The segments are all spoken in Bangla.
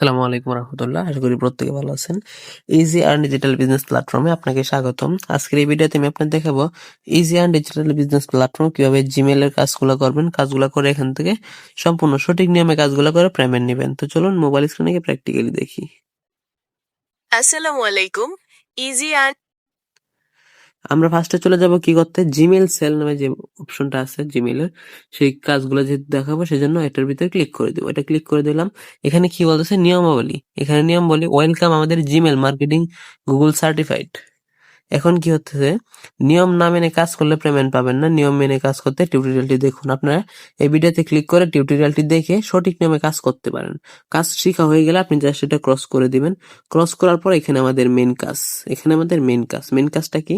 আসসালামু আলাইকুম রহমতুল্লাহ। আশা করি প্রত্যেকে ভালো আছেন। ইজি আর্ন ডিজিটাল বিজনেস প্ল্যাটফর্মে আপনাকে স্বাগতম। আজকের এই ভিডিওতে আমি আপনাদের দেখাবো easy earn digital business platform কিভাবে জিমেল এর কাজগুলো করবেন। কাজগুলো করে এখান থেকে সম্পূর্ণ সঠিক নিয়মে কাজগুলো করে পেমেন্ট নেবেন। তো চলুন মোবাইল স্ক্রিনে গিয়ে প্র্যাকটিক্যালি দেখি। আসসালামু আলাইকুম। ইজি আর্ন আমরা ফার্স্টে চলে যাব কি করতে, জিমেল সেল নামে যে অপশনটা আছে জিমেলের, সেই কাজগুলো যেহেতু দেখাবো সেজন্য এটার ভিতরে ক্লিক করে দেবো। এটা ক্লিক করে দিলাম। এখানে কি বলতেছে নিয়মাবলী, এখানে নিয়ম বলি ওয়েলকাম আমাদের জিমেল মার্কেটিং গুগল সার্টিফাইড। এখন কি হচ্ছে, নিয়ম না মেনে কাজ করলে পেমেন্ট পাবেন না। নিয়ম মেনে কাজ করতে টিউটোরিয়ালটি দেখুন। আপনারা এই ভিডিওতে ক্লিক করে টিউটোরিয়ালটি দেখে সঠিক নিয়মে কাজ করতে পারেন। কাজ শিখা হয়ে গেলে আপনি জাস্ট এটা ক্রস করে দিবেন। ক্রস করার পর এখানে আমাদের মেন কাজ, এখানে আমাদের মেন কাজটা কি,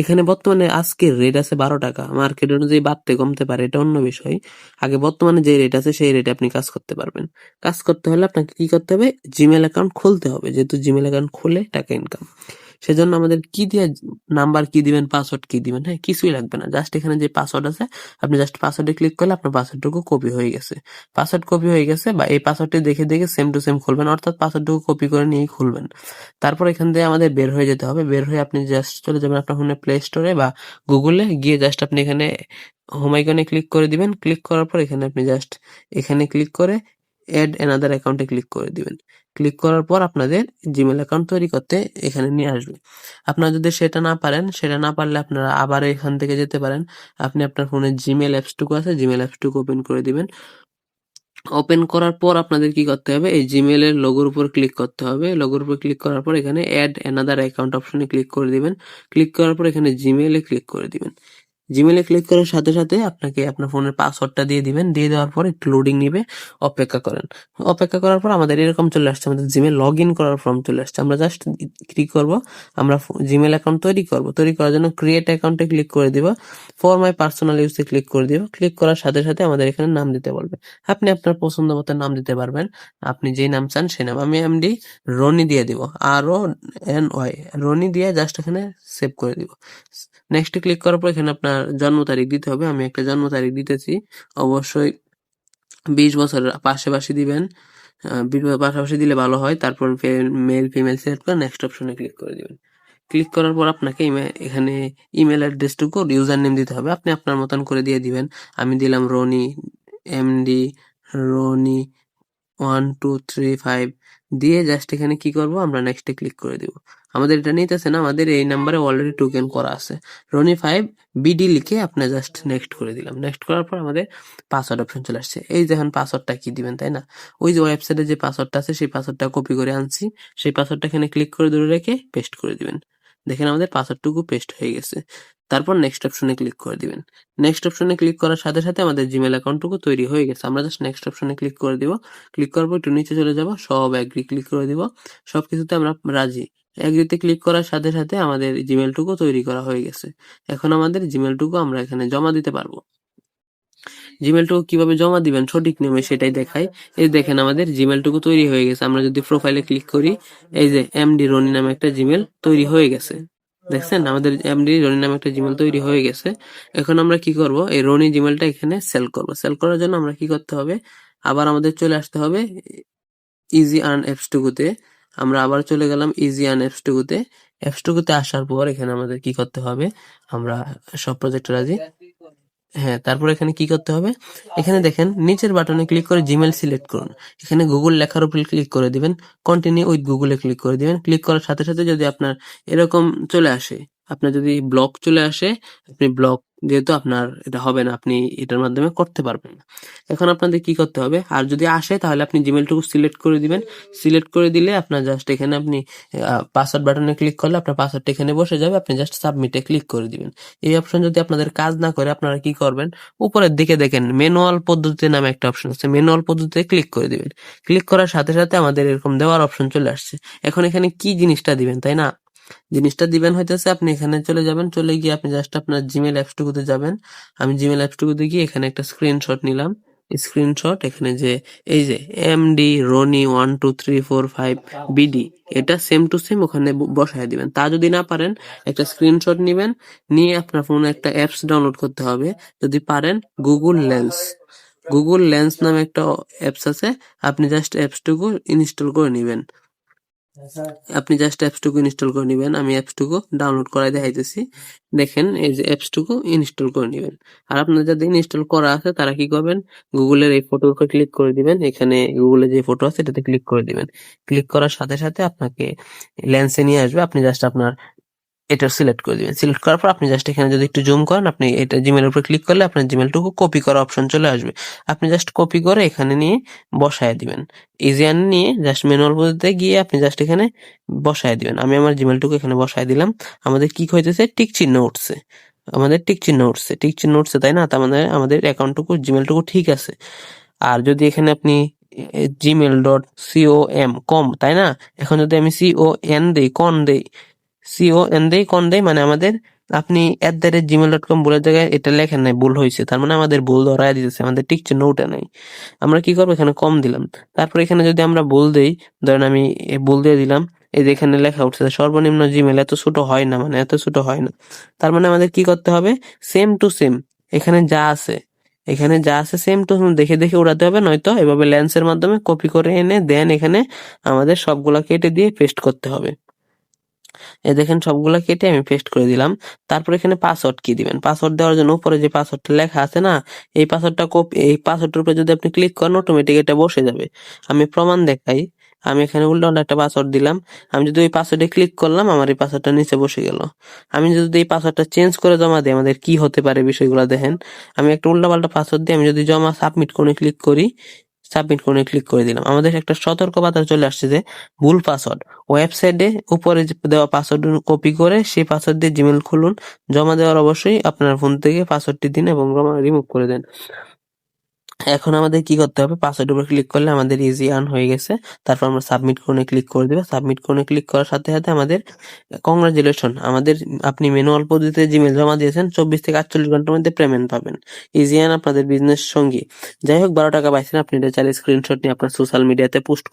এখানে বর্তমানে আজকের রেট আছে 12 টাকা। মার্কেট অনুযায়ী বাড়তে কমতে পারে, এটা অন্য বিষয়। আগে বর্তমানে যে রেট আছে সেই রেটে আপনি কাজ করতে পারবেন। কাজ করতে হলে আপনাকে কি করতে হবে, জিমেল অ্যাকাউন্ট খুলতে হবে। যেহেতু জিমেল অ্যাকাউন্ট খুলে টাকা ইনকাম, সেজন্য আমাদের কি দিয়ে নাম্বার কি দিবেন, পাসওয়ার্ড কি দিবেন, হ্যাঁ কিছুই লাগবে না। জাস্ট এখানে যে পাসওয়ার্ড আছে, আপনি জাস্ট পাসওয়ার্ডে ক্লিক করলে আপনার পাসওয়ার্ডটুকু কপি হয়ে গেছে। পাসওয়ার্ড কপি হয়ে গেছে, বা এই পাসওয়ার্ডটি দেখে দেখে সেম টু সেম খুলবেন, অর্থাৎ পাসওয়ার্ডটুকু কপি করে নিয়েই খুলবেন। তারপর এখান থেকে আমাদের বের হয়ে যেতে হবে। বের হয়ে আপনি জাস্ট চলে যাবেন আপনার ফোনে প্লে স্টোরে বা গুগলে গিয়ে জাস্ট আপনি এখানে হোম আইকনে ক্লিক করে দিবেন। ক্লিক করার পর এখানে আপনি জাস্ট এখানে ক্লিক করে অ্যাড অ্যানাদার অ্যাকাউন্টে ক্লিক করে দিবেন। ক্লিক করার পর আপনাদের জিমেল অ্যাকাউন্ট তৈরি করতে এখানে নিয়ে আসবে। আপনারা যদি সেটা না পারেন, সেটা না পারলে আপনারা আবার এখান থেকে যেতে পারেন। আপনি আপনার ফোনে জিমেল অ্যাপসটুকু আছে, জিমেল অ্যাপসটুকু ওপেন করে দিবেন। ওপেন করার পর আপনাদের কি করতে হবে, এই জিমেল এর লোগোর উপর ক্লিক করতে হবে। লোগোর উপর ক্লিক করার পর এখানে অ্যাড অ্যানাদার অ্যাকাউন্ট অপশনে ক্লিক করে দিবেন। ক্লিক করার পর এখানে জিমেলে ক্লিক করে দিবেন। জিমেলে ক্লিক করার সাথে সাথে আপনাকে আপনার ফোনের পাসওয়ার্ডটা দিয়ে দিবেন। দিয়ে দেওয়ার পর একটু লোডিং নিবে, অপেক্ষা করেন। অপেক্ষা করার পর আমাদের এরকম চলে আসছে, আমাদের জিমেল লগ ইন করার ফর্ম চলে আসছে। আমরা জাস্ট কি করব, আমরা জিমেল অ্যাকাউন্ট তৈরি করব। তৈরি করার জন্য ক্রিয়েট অ্যাকাউন্টে ক্লিক করে দিব, ফর মাই পার্সোনাল ইউজে ক্লিক করে দিব। ক্লিক করার সাথে সাথে আমাদের এখানে নাম দিতে বলবে। আপনি আপনার পছন্দ মতো নাম দিতে পারবেন, আপনি যেই নাম চান সেই নাম। আমি এমডি রনি দিয়ে দিব, RONY, রনি দিয়ে জাস্ট এখানে সেভ করে দিব। নেক্সট ক্লিক করার পর এখানে আপনার জন্ম তারিখ দিতে হবে। আমি একটা জন্ম তারিখ দিতেছি, অবশ্যই 20 বছরের পাশাপাশি দিবেন। পাশাপাশি দিলে ভালো হয়। তারপর মেল ফিমেল সিলেক্ট করে নেক্সট অপশনে ক্লিক করে দিবেন। ক্লিক করার পর আপনাকে এখানে ইমেল অ্যাড্রেসটুকু ইউজার নেম দিতে হবে, আপনি আপনার মতন করে দিয়ে দিবেন। আমি দিলাম রনি, এমডি রনি 1235 দিয়ে জাস্ট এখানে কি করব, আমরা নেক্সটে ক্লিক করে দিব। আমাদের এটা নিতেছে না, আমাদের এই নাম্বারে অলরেডি টোকেন করা আছে। রনি 5 বিডি লিখে আপনি জাস্ট নেক্সট করে দিলাম। নেক্সট করার পর আমাদের পাসওয়ার্ড অপশন চলে আসছে। এই যে এখন পাসওয়ার্ডটা কি দিবেন, তাই না? ওই যে ওয়েবসাইটে যে পাসওয়ার্ডটা আছে সেই পাসওয়ার্ডটা কপি করে আনছি, সেই পাসওয়ার্ডটা এখানে ক্লিক করে ধরে রেখে পেস্ট করে দিবেন। দেখেন আমাদের পাসওয়ার্ডটুকু পেস্ট হয়ে গেছে। তারপর নেক্সট অপশনে ক্লিক করে দিবেন। নেক্সট অপশনে ক্লিক করার সাথে সাথে আমাদের জিমেল অ্যাকাউন্টটুকু তৈরি হয়ে গেছে। আমরা জাস্ট নেক্সট অপশনে ক্লিক করে দিব। ক্লিক করার পর একটু নিচে চলে যাব, সব এগ্রি ক্লিক করে দিব। সবকিছুতে আমরা রাজি। এগ্রিতে ক্লিক করার সাথে সাথে আমাদের জিমেলটুকু তৈরি করা হয়ে গেছে। এখন আমাদের জিমেলটুকু আমরা এখানে জমা দিতে পারবো। জিমেলটুকু কিভাবে জমা দিবেন সঠিক নিয়মে সেটাই দেখাই। এই দেখেন আমাদের জিমেলটুকু তৈরি হয়ে গেছে। আমরা যদি প্রোফাইলে ক্লিক করি, এই যে এমডি রনি নামে একটা জিমেল তৈরি হয়ে গেছে। দেখছেন আমাদের এমডি রনি নামে একটা জিমেল তৈরি হয়ে গেছে। এখন আমরা কি করব, এই রনি জিমেলটা এখানে সেল করব। সেল করার জন্য আমরা কি করতে হবে, আবার আমাদের চলে আসতে হবে ইজি আর্ন অ্যাপসটুকুতে। আমরা আবার চলে গেলাম ইজি আর্ন অ্যাপসটুকুতে। অ্যাপসটুকুতে আসার পর এখানে আমাদের কি করতে হবে, আমরা সব প্রজেক্ট রাজি, হ্যাঁ। তারপর এখানে কি করতে হবে, এখানে দেখেন নিচের বাটনে ক্লিক করে জিমেল সিলেক্ট করুন। এখানে গুগল লেখার উপর ক্লিক করে দিবেন, কন্টিনিউ উইথ গুগলে ক্লিক করে দিবেন। ক্লিক করার সাথে সাথে যদি আপনার এরকম চলে আসে, আপনার যদি ব্লক চলে আসে, আপনি ব্লক, যেহেতু আপনার এটা হবে না, আপনি এটার মাধ্যমে করতে পারবেন না। এখন আপনাদের কি করতে হবে, আর যদি আসে তাহলে আপনি জিমেলটুকু সিলেক্ট করে দিবেন। সিলেক্ট করে দিলে আপনার জাস্ট এখানে আপনি পাসওয়ার্ড বাটনে ক্লিক করলে আপনার পাসওয়ার্ডটা এখানে বসে যাবে। আপনি জাস্ট সাবমিটে ক্লিক করে দিবেন। এই অপশন যদি আপনাদের কাজ না করে আপনারা কি করবেন, উপরের দিকে দেখেন ম্যানুয়াল পদ্ধতি নামে একটা অপশন আছে, ম্যানুয়াল পদ্ধতিতে ক্লিক করে দিবেন। ক্লিক করার সাথে সাথে আমাদের এরকম দেওয়ার অপশন চলে আসছে। এখন এখানে কি জিনিসটা দিবেন, তাই না? জিনিসটা দিবেন হইতেছে, আপনি এখানে চলে যাবেন, চলে গিয়ে আপনি জাস্ট আপনার জিমেল অ্যাপসটুকুতে যাবেন। আমি জিমেল অ্যাপসটুকুতে গিয়ে এখানে একটা স্ক্রিনশট নিলাম। স্ক্রিনশট এখানে যে এই যে এমডি রনি 1234 বিডি, এটা সেম টু সেম ওখানে বসায় দিবেন। তা যদি না পারেন একটা স্ক্রিনশট নিবেন, নিয়ে আপনার ফোনে একটা অ্যাপস ডাউনলোড করতে হবে। যদি পারেন গুগল লেন্স, গুগল লেন্স নামে একটা অ্যাপস আছে, আপনি জাস্ট অ্যাপসটুকু ইনস্টল করে নেবেন। আমি অ্যাপসটুকু ডাউনলোড করাই দেখাইতেছি। দেখেন এই যে অ্যাপসটুকু ইনস্টল করে নেবেন। আর আপনার যাদের ইনস্টল করা আছে তারা কি করবেন, গুগলের এই ফটোর উপর ক্লিক করে দিবেন। এখানে গুগলের যে ফটো আছে এটাতে ক্লিক করে দিবেন। ক্লিক করার সাথে সাথে আপনাকে লেন্সে নিয়ে আসবে। আপনি জাস্ট আপনার এটা সিলেক্ট করে দিবেন। সিলেক্ট করার পর আপনি জাস্ট এখানে যদি একটু জুম করেন, আপনি এটা জিমেলের উপর ক্লিক করলে আপনার জিমেলটুকু কপি করা অপশন চলে আসবে। আপনি জাস্ট কপি করে এখানে নিয়ে বসায় দিবেন। ইজিয়ান নিয়ে জাস্ট ম্যানুয়াল পদ্ধতিতে গিয়ে আপনি জাস্ট এখানে বসায় দিবেন। আমি আমার জিমেলটুকু এখানে বসায় দিলাম। আমাদের কি হইতেছে, টিক চিহ্ন উঠছে। টিক চিহ্ন উঠছে, তাই না? তার মানে আমাদের অ্যাকাউন্টটুকু জিমেলটুকু ঠিক আছে। আর যদি এখানে আপনি gmail.com, তাই না? এখন যদি আমি con দেই মানে আমাদের, আপনি @gmail.com ভুলের জায়গায় এটা লেখেন নাই, ভুল হয়েছে। তার মানে আমাদের ভুল ধরায় দিতেছে, আমাদের টিক চিহ্ন ওঠে নাই। আমরা কি করবো, এখানে কম দিলাম। তারপর এখানে যদি আমরা ভুল দেই, ধরেন আমি ভুল দিয়ে দিলাম, এই যে এখানে লেখা উঠছে সর্বনিম্ন জিমেল, এত ছোট হয় না, মানে এত ছোট হয় না। তার মানে আমাদের কি করতে হবে, সেম টু সেম এখানে যা আছে সেম টু সেম দেখে দেখে উড়াতে হবে, নয়তো এভাবে লেন্সের মাধ্যমে কপি করে এনে দেন এখানে আমাদের সবগুলা কেটে দিয়ে পেস্ট করতে হবে। এই দেখেন সবগুলা কেটে আমি পেস্ট করে দিলাম। তারপর এখানে পাসওয়ার্ড কি দিবেন, পাসওয়ার্ড দেওয়ার জন্য উপরে যে পাসওয়ার্ডটা লেখা আছে না, এই পাসওয়ার্ডের উপরে যদি আপনি ক্লিক করেন অটোমেটিক এটা বসে যাবে। আমি প্রমাণ দেখাই। আমি এখানে উল্টো একটা পাসওয়ার্ড দিলাম। আমি যদি ওই পাসওয়ার্ডে ক্লিক করলাম, আমার এই পাসওয়ার্ডটা নিচে বসে গেল। আমি যদি এই পাসওয়ার্ডটা চেঞ্জ করে জমা দিই, আমাদের কি হতে পারে বিষয়গুলো দেখেন। আমি একটা উল্টাপাল্টা পাসওয়ার্ড দিয়ে আমি যদি জমা সাবমিট করে ক্লিক করে দিলাম, আমাদের একটা সতর্কবার্তা চলে আসছে যে ভুল পাসওয়ার্ড। ওয়েবসাইটে উপরে যে দেওয়া পাসওয়ার্ড কপি করে সেই পাসওয়ার্ড দিয়ে জিমেল খুলুন। জমা দেওয়ার অবশ্যই আপনার ফোন থেকে পাসওয়ার্ডটি দিন এবং রিমুভ করে দেন। এখন আমাদের কি করতে হবে, পাসওয়ার্ডের উপর ক্লিক করলে আমাদের ইজি আর্ন হয়ে গেছে। তারপর আমরা সাবমিট করে ক্লিক করে দেবো। সাবমিট করে ক্লিক করার সাথে সাথে আমাদের কংগ্রাচুলেশন, আপনি ম্যানুয়াল পদ্ধতিতে জিমেল জমা দিয়েছেন, 24 থেকে 48 ঘন্টার মধ্যে পেমেন্ট পাবেন। ইজি আর্ন আপনাদের বিজনেস সঙ্গী। যাই হোক, 12 টাকা পাইছেন, আপনি এটা চাইলে স্ক্রিনশট নিয়ে আপনার সোশ্যাল মিডিয়াতে পোস্ট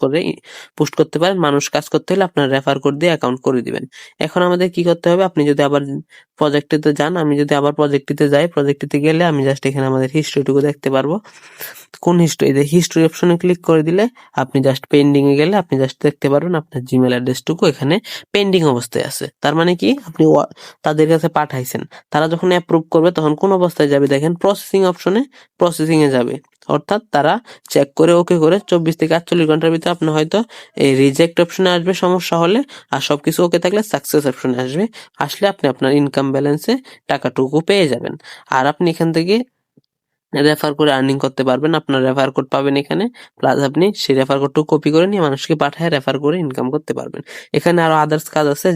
করতে পারেন। মানুষ কাজ করতে হলে আপনার রেফার কোড দিয়ে অ্যাকাউন্ট করে দিবেন। এখন আমাদের কি করতে হবে, আপনি যদি আবার প্রজেক্টটিতে যান, আমি যদি আবার প্রজেক্টটিতে যাই, প্রজেক্টটিতে গেলে আমি জাস্ট এখানে আমাদের হিস্ট্রিটুকু দেখতে পারবো। কোন হিস্ট্রি, এই যে হিস্ট্রি অপশনে ক্লিক করে দিলে আপনি জাস্ট পেন্ডিং এ গেলে আপনি জাস্ট দেখতে পারবেন আপনার জিমেল অ্যাড্রেসটুকু এখানে পেন্ডিং অবস্থায় আছে। তার মানে কি, আপনি তাদের কাছে পাঠাইছেন, তারা যখন অ্যাপ্রুভ করবে তখন কোন অবস্থায় যাবে দেখেন, প্রসেসিং অপশনে প্রসেসিং এ যাবে। অর্থাৎ তারা চেক করে ওকে করে 24 থেকে 48 ঘন্টার ভিতরে আপনি হয়তো এই রিজেক্ট অপশনে আসবে সমস্যা হলে, আর সবকিছু ওকে থাকলে সাকসেস অপশনে আসলে আপনি আপনার ইনকাম ব্যালেন্সে টাকাটুকু পেয়ে যাবেন। আর আপনি এখান থেকে রেফার করে আর্নিং করতে পারবেন। আপনার রেফার কোড পাবেন এখানে, প্লাস আপনি সেই রেফার কোডটুকু কপি করে নিয়ে মানুষকে পাঠায় রেফার করে ইনকাম করতে পারবেন। এখানে আরো আদার্স কাজ আছে।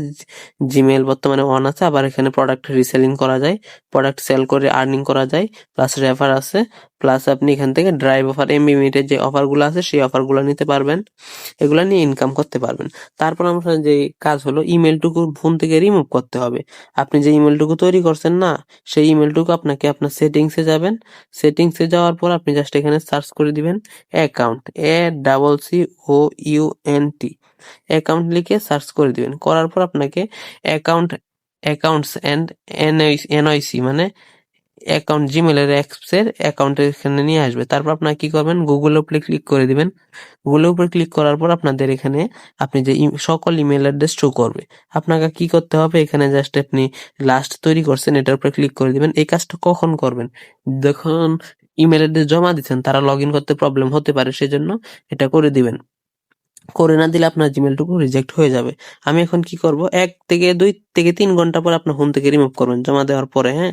জিমেল বর্তমানে অন আছে, আবার এখানে প্রোডাক্ট রিসেলিং করা যায়, প্রোডাক্ট সেল করে আর্নিং করা যায়, প্লাস রেফার আছে, প্লাস আপনি এখান থেকে ড্রাইভ অফার, এমবি মিনিটের যে অফারগুলো আছে সেই অফারগুলো নিতে পারবেন, এগুলা নিয়ে ইনকাম করতে পারবেন। তারপর আমার যে কাজ হলো, ইমেলটুকু ফোন থেকে রিমুভ করতে হবে। আপনি যে ইমেলটুকু তৈরি করছেন না, সেই ইমেলটুকু আপনাকে আপনার সেটিংসে যাবেন। সেটিংসে যাওয়ার পর আপনি জাস্ট এখানে সার্চ করে দিবেন অ্যাকাউন্ট, ACCOUNT, অ্যাকাউন্ট লিখে সার্চ করে দিবেন। করার পর আপনাকে অ্যাকাউন্টস এন্ড এনআইসি মানে অ্যাকাউন্ট, জিমেলের অ্যাপসের অ্যাকাউন্টের এখানে নিয়ে আসবে। তারপর আপনার কি করবেন, গুগলের উপরে ক্লিক করে দিবেন। গুগলের উপরে ক্লিক করার পর আপনাদের এখানে আপনি যে সকল ইমেল অ্যাড্রেস শো করবে। আপনাকে কি করতে হবে, এখানে জাস্ট আপনি লাস্ট তৈরি করছেন এটার উপরে ক্লিক করে দিবেন। এই কাজটা কখন করবেন, যখন ইমেল অ্যাড্রেস জমা দিচ্ছেন তারা লগ ইন করতে প্রবলেম হতে পারে, সেজন্য এটা করে দিবেন। করে না দিলে আপনার জিমেলটুকু রিজেক্ট হয়ে যাবে। আমি এখন কি করব, 1 থেকে 2 থেকে 3 ঘন্টা পর আপনার ফোন থেকে রিমুভ করবেন জমা দেওয়ার পরে। হ্যাঁ,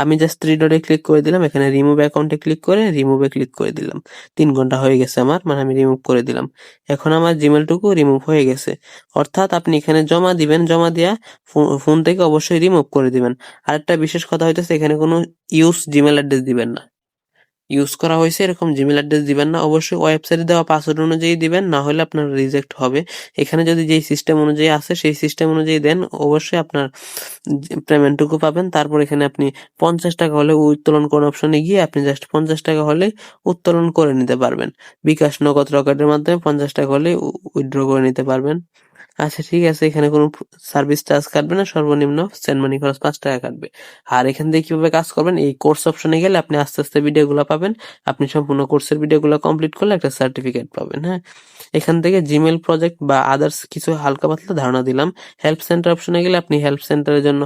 আমি জাস্ট 3 ডটে ক্লিক করে দিলাম, এখানে রিমুভ অ্যাকাউন্টে ক্লিক করে রিমুভে ক্লিক করে দিলাম। 3 ঘন্টা হয়ে গেছে আমার, মানে আমি রিমুভ করে দিলাম। এখন আমার জিমেলটুকু রিমুভ হয়ে গেছে। অর্থাৎ আপনি এখানে জমা দিবেন, জমা দিয়া ফোন থেকে অবশ্যই রিমুভ করে দিবেন। আরেকটা বিশেষ কথা হইতেছে, এখানে কোনো ইউজ জিমেল অ্যাড্রেস দিবেন না। ইউজ করা হয়েছে এরকম জিমেল অ্যাড্রেস দিবেন না, অবশ্যই ওয়েবসাইটে দেওয়া পাসওয়ার্ড অনুযায়ী দিবেন, না হলে আপনার রিজেক্ট হবে। এখানে যদি যেই সিস্টেম অনুযায়ী আছে সেই সিস্টেম অনুযায়ী দেন, অবশ্যই আপনার পেমেন্টটুকু পাবেন। তারপর এখানে আপনি 50 টাকা হলে উত্তোলন কোন অপশনে গিয়ে আপনি জাস্ট 50 টাকা হলে উত্তোলন করে নিতে পারবেন। বিকাশ, নগদ, রকেটের মাধ্যমে 50 টাকা হলে উইথড্র করে নিতে পারবেন। আচ্ছা ঠিক আছে, এখানে কোনো সার্ভিস চার্জ কাটবে না, সর্বনিম্ন সেন্ড মানি খরচ 5 টাকা কাটবে। আর এখান থেকে কিভাবে কাজ করবেন, এই কোর্স অপশনে গেলে আপনি আস্তে আস্তে ভিডিওগুলো পাবেন। আপনি সম্পূর্ণ কোর্সের ভিডিওগুলো কমপ্লিট করলে একটা সার্টিফিকেট পাবেন, হ্যাঁ। এখান থেকে জিমেল প্রজেক্ট বা আদার্স কিছু হালকা পাতলা ধারণা দিলাম। হেল্প সেন্টার অপশনে গেলে আপনি হেল্প সেন্টারের জন্য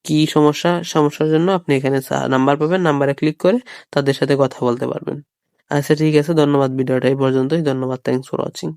কি সমস্যার জন্য আপনি এখানে নাম্বার পাবেন, নাম্বারে ক্লিক করে তাদের সাথে কথা বলতে পারবেন। আচ্ছা ঠিক আছে, ধন্যবাদ, ভিডিওটা এই পর্যন্তই। ধন্যবাদ, থ্যাংকস ফর ওয়াচিং।